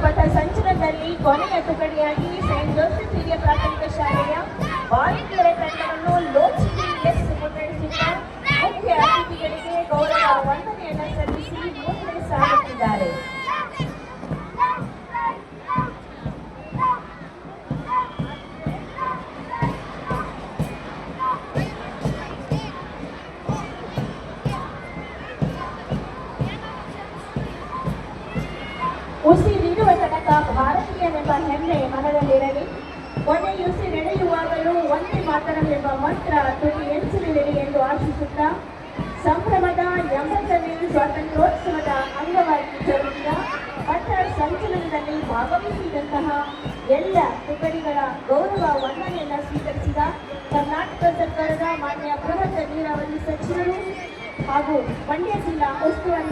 ಪಥ ಸಂಚಲನದಲ್ಲಿ ಕೊನೆಯ ತುಕಡಿಯಾಗಿ Saint Joseph ಹಿರಿಯ ಪ್ರಾಥಮಿಕ ಶಾಲೆಯ ಬಾಲಕಿಯರ ತಂಡವನ್ನು ಲೋಚಿಸಿ ಮುನ್ನಡೆಸಿದ್ದ ಮುಖ್ಯ ಅತಿಥಿಗಳಿಗೆ ಗೌರವ ವಂದನೆಯನ್ನು ಸಲ್ಲಿಸಿ ಮುಂದೆ ಸಾಗುತ್ತಿದ್ದಾರೆ. ಉಸಿರಿರುವ ತನಕ ಭಾರತೀಯನೆಂಬ ಹೆಮ್ಮೆ ಮನದಲ್ಲಿರಲಿ. ಕೊನೆ ಉಸಿ ನಡೆಯುವಾಗಲೂ ಒಂದೇ ಮಾತರವೆಂಬ ಮಂತ್ರ ತುಟಿ ಎನಿಸಲಿರಲಿ ಎಂದು ಆಶಿಸುತ್ತಾ ಸಂಭ್ರಮದ 80ನೇ ಸ್ವಾತಂತ್ರ್ಯೋತ್ಸವದ ಅಂಗವಾಗಿ ಜರುಗಿದ ಪಥ ಸಂಚಲನದಲ್ಲಿ ಭಾಗವಹಿಸಿದಂತಹ ಎಲ್ಲ ತುಕಡಿಗಳ ಗೌರವ ವಂದನೆಯನ್ನು ಸ್ವೀಕರಿಸಿದ ಕರ್ನಾಟಕ ಸರ್ಕಾರದ ಮಾನ್ಯ ಬೃಹತ್ ನೀರಾವರಿ ಸಚಿವರು ಹಾಗೂ ಮಂಡ್ಯ ಜಿಲ್ಲಾ ಉಸ್ತುವಾರಿ